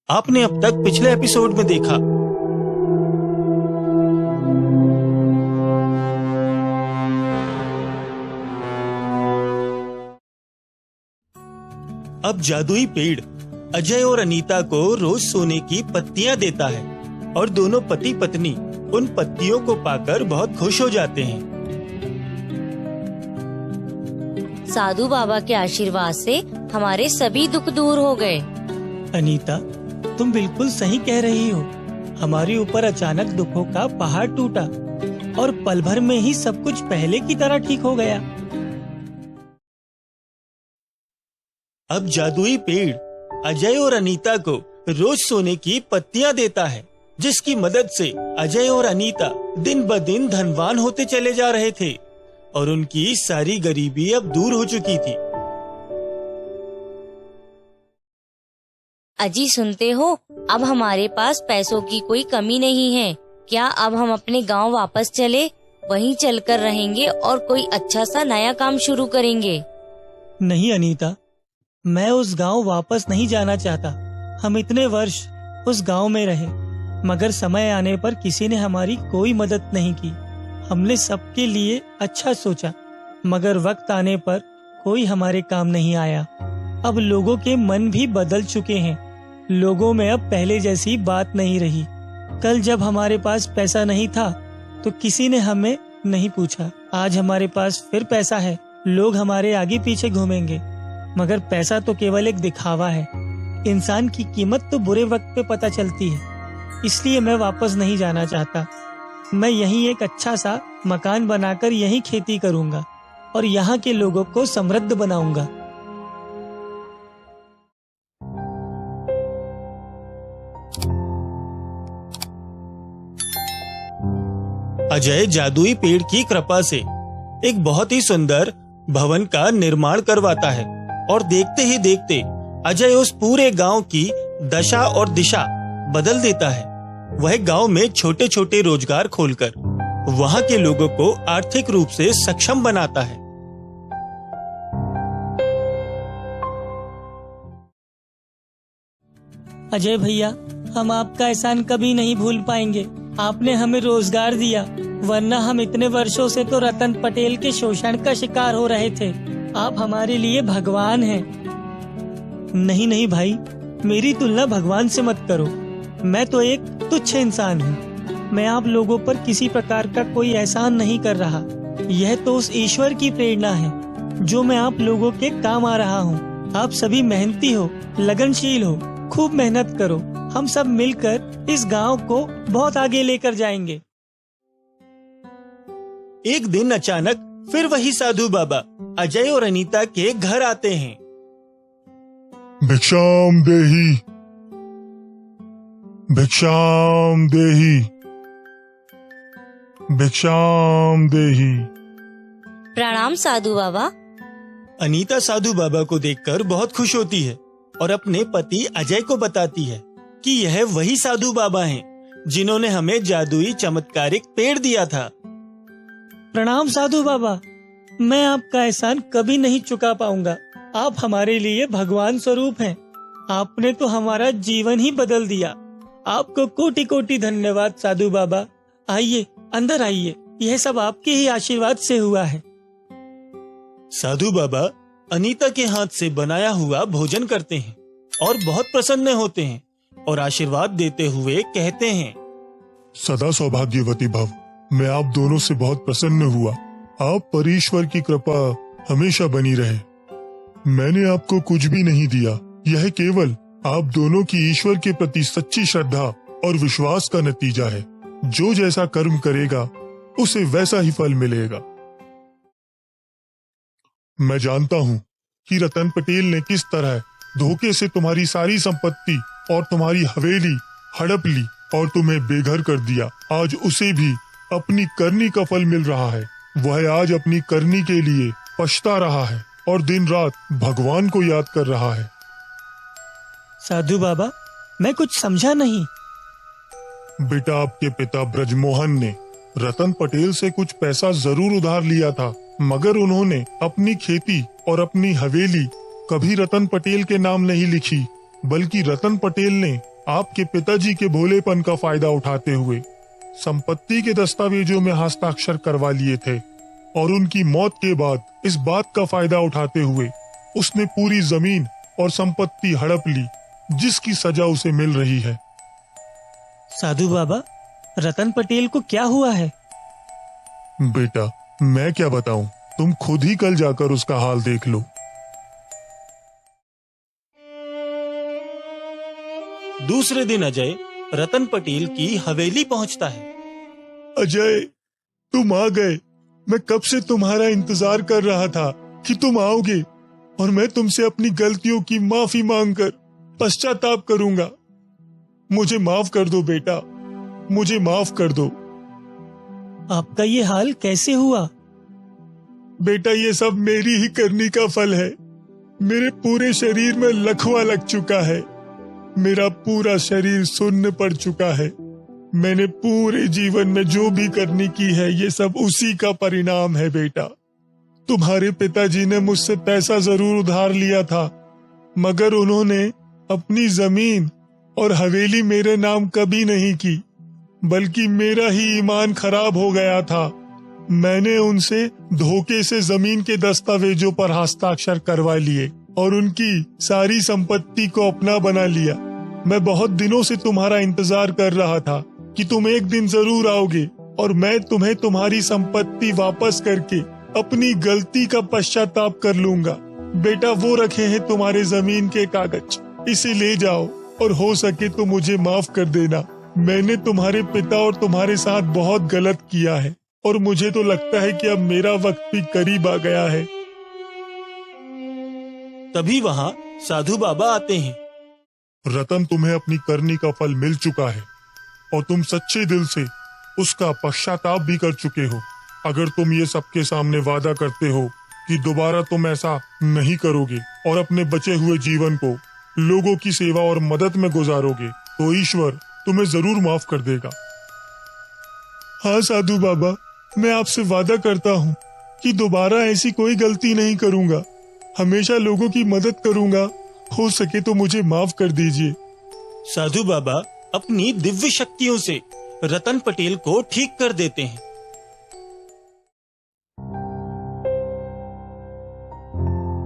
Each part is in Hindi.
आपने अब तक पिछले एपिसोड में देखा। अब जादुई पेड़ अजय और अनीता को रोज सोने की पत्तियां देता है और दोनों पति पत्नी उन पत्तियों को पाकर बहुत खुश हो जाते हैं। साधु बाबा के आशीर्वाद से हमारे सभी दुख दूर हो गए। अनीता, तुम बिल्कुल सही कह रही हो। हमारे ऊपर अचानक दुखों का पहाड़ टूटा और पल भर में ही सब कुछ पहले की तरह ठीक हो गया। अब जादुई पेड़ अजय और अनीता को रोज सोने की पत्तियां देता है, जिसकी मदद से अजय और अनीता दिन ब दिन धनवान होते चले जा रहे थे और उनकी सारी गरीबी अब दूर हो चुकी थी। अजी, सुनते हो? अब हमारे पास पैसों की कोई कमी नहीं है। क्या अब हम अपने गांव वापस चले? वहीं चलकर रहेंगे और कोई अच्छा सा नया काम शुरू करेंगे। नहीं अनीता, मैं उस गांव वापस नहीं जाना चाहता। हम इतने वर्ष उस गांव में रहे, मगर समय आने पर किसी ने हमारी कोई मदद नहीं की। हमने सबके लिए अच्छा सोचा, मगर वक्त आने पर कोई हमारे काम नहीं आया। अब लोगों के मन भी बदल चुके हैं। लोगों में अब पहले जैसी बात नहीं रही। कल जब हमारे पास पैसा नहीं था तो किसी ने हमें नहीं पूछा। आज हमारे पास फिर पैसा है, लोग हमारे आगे पीछे घूमेंगे। मगर पैसा तो केवल एक दिखावा है। इंसान की कीमत तो बुरे वक्त पे पता चलती है। इसलिए मैं वापस नहीं जाना चाहता। मैं यहीं एक अच्छा सा मकान बनाकर यहीं खेती करूंगा और यहाँ के लोगों को समृद्ध बनाऊंगा। अजय जादुई पेड़ की कृपा से एक बहुत ही सुंदर भवन का निर्माण करवाता है और देखते ही देखते अजय उस पूरे गांव की दशा और दिशा बदल देता है। वह गांव में छोटे छोटे रोजगार खोलकर वहां के लोगों को आर्थिक रूप से सक्षम बनाता है। अजय भैया, हम आपका एहसान कभी नहीं भूल पाएंगे। आपने हमें रोजगार दिया, वरना हम इतने वर्षों से तो रतन पटेल के शोषण का शिकार हो रहे थे। आप हमारे लिए भगवान हैं। नहीं नहीं भाई, मेरी तुलना भगवान से मत करो। मैं तो एक तुच्छ इंसान हूँ। मैं आप लोगों पर किसी प्रकार का कोई एहसान नहीं कर रहा। यह तो उस ईश्वर की प्रेरणा है जो मैं आप लोगों के काम आ रहा हूँ। आप सभी मेहनती हो, लगनशील हो, खूब मेहनत करो। हम सब मिलकर इस गांव को बहुत आगे लेकर जाएंगे। एक दिन अचानक फिर वही साधु बाबा अजय और अनीता के घर आते हैं। भिक्षाम देहि, भिक्षाम देहि, भिक्षाम देहि। प्रणाम साधु बाबा। अनीता साधु बाबा को देखकर बहुत खुश होती है और अपने पति अजय को बताती है कि यह वही साधु बाबा हैं जिन्होंने हमें जादुई चमत्कारिक पेड़ दिया था। प्रणाम साधु बाबा, मैं आपका एहसान कभी नहीं चुका पाऊंगा। आप हमारे लिए भगवान स्वरूप हैं। आपने तो हमारा जीवन ही बदल दिया। आपको कोटि कोटि धन्यवाद साधु बाबा। आइए, अंदर आइए, यह सब आपके ही आशीर्वाद से हुआ है। साधु बाबा अनीता के हाथ से बनाया हुआ भोजन करते हैं और बहुत प्रसन्न होते हैं और आशीर्वाद देते हुए कहते हैं, सदा सौभाग्यवती भव। मैं आप दोनों से बहुत प्रसन्न हुआ। आप पर ईश्वर की कृपा हमेशा बनी रहे। मैंने आपको कुछ भी नहीं दिया। यह केवल आप दोनों की ईश्वर के प्रति सच्ची श्रद्धा और विश्वास का नतीजा है। जो जैसा कर्म करेगा उसे वैसा ही फल मिलेगा। मैं जानता हूँ कि रतन पटेल ने किस तरह धोखे से तुम्हारी सारी संपत्ति और तुम्हारी हवेली हड़प ली और तुम्हें बेघर कर दिया। आज उसे भी अपनी करनी का फल मिल रहा है। वह आज अपनी करनी के लिए पछता रहा है और दिन रात भगवान को याद कर रहा है। साधु बाबा, मैं कुछ समझा नहीं। बेटा, आपके पिता ब्रजमोहन ने रतन पटेल से कुछ पैसा जरूर उधार लिया था, मगर उन्होंने अपनी खेती और अपनी हवेली कभी रतन पटेल के नाम नहीं लिखी, बल्कि रतन पटेल ने आपके पिताजी के भोलेपन का फायदा उठाते हुए संपत्ति के दस्तावेजों में हस्ताक्षर करवा लिए थे और उनकी मौत के बाद इस बात का फायदा उठाते हुए उसने पूरी जमीन और संपत्ति हड़प ली, जिसकी सजा उसे मिल रही है। साधु बाबा, रतन पटेल को क्या हुआ है? बेटा, मैं क्या बताऊं, तुम खुद ही कल जाकर उसका हाल देख लो। दूसरे दिन अजय रतन पटेल की हवेली पहुंचता है। अजय, तुम आ गए। मैं कब से तुम्हारा इंतजार कर रहा था कि तुम आओगे और मैं तुमसे अपनी गलतियों की माफी मांगकर पश्चाताप करूंगा। मुझे माफ कर दो बेटा, मुझे माफ कर दो। आपका ये हाल कैसे हुआ? बेटा, ये सब मेरी ही करनी का फल है। मेरे पूरे शरीर में लकवा लग चुका है। मेरा पूरा शरीर सुन्न पड़ चुका है। मैंने पूरे जीवन में जो भी करनी की है, ये सब उसी का परिणाम है बेटा। तुम्हारे पिताजी ने मुझसे पैसा जरूर उधार लिया था, मगर उन्होंने अपनी जमीन और हवेली मेरे नाम कभी नहीं की, बल्कि मेरा ही ईमान खराब हो गया था। मैंने उनसे धोखे से जमीन के दस्तावेजों पर हस्ताक्षर करवा लिए और उनकी सारी संपत्ति को अपना बना लिया। मैं बहुत दिनों से तुम्हारा इंतजार कर रहा था कि तुम एक दिन जरूर आओगे और मैं तुम्हें तुम्हारी संपत्ति वापस करके अपनी गलती का पश्चाताप कर लूंगा। बेटा, वो रखे हैं तुम्हारे जमीन के कागज, इसे ले जाओ और हो सके तो मुझे माफ कर देना। मैंने तुम्हारे पिता और तुम्हारे साथ बहुत गलत किया है और मुझे तो लगता है कि अब मेरा वक्त भी करीब आ गया है। तभी वहां साधु बाबा आते हैं। रतन, तुम्हें अपनी करनी का फल मिल चुका है और तुम सच्चे दिल से उसका पश्चाताप भी कर चुके हो। अगर तुम ये सबके सामने वादा करते हो कि दोबारा तुम ऐसा नहीं करोगे और अपने बचे हुए जीवन को लोगों की सेवा और मदद में गुजारोगे, तो ईश्वर तुम्हें जरूर माफ कर देगा। हाँ साधु बाबा, मैं आपसे वादा करता हूँ कि दोबारा ऐसी कोई गलती नहीं करूंगा। हमेशा लोगों की मदद करूंगा। हो सके तो मुझे माफ कर दीजिए। साधु बाबा अपनी दिव्य शक्तियों से रतन पटेल को ठीक कर देते हैं।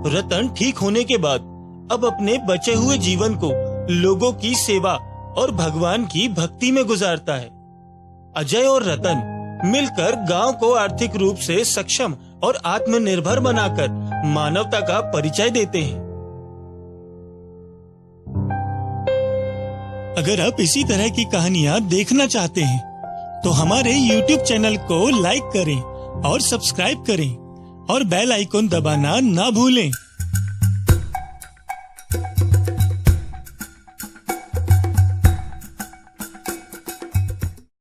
रतन ठीक होने के बाद अब अपने बचे हुए जीवन को लोगों की सेवा और भगवान की भक्ति में गुजारता है। अजय और रतन मिलकर गांव को आर्थिक रूप से सक्षम और आत्मनिर्भर बनाकर मानवता का परिचय देते हैं। अगर आप इसी तरह की कहानियां देखना चाहते हैं तो हमारे YouTube चैनल को लाइक करें और सब्सक्राइब करें और बेल आइकन दबाना ना भूलें।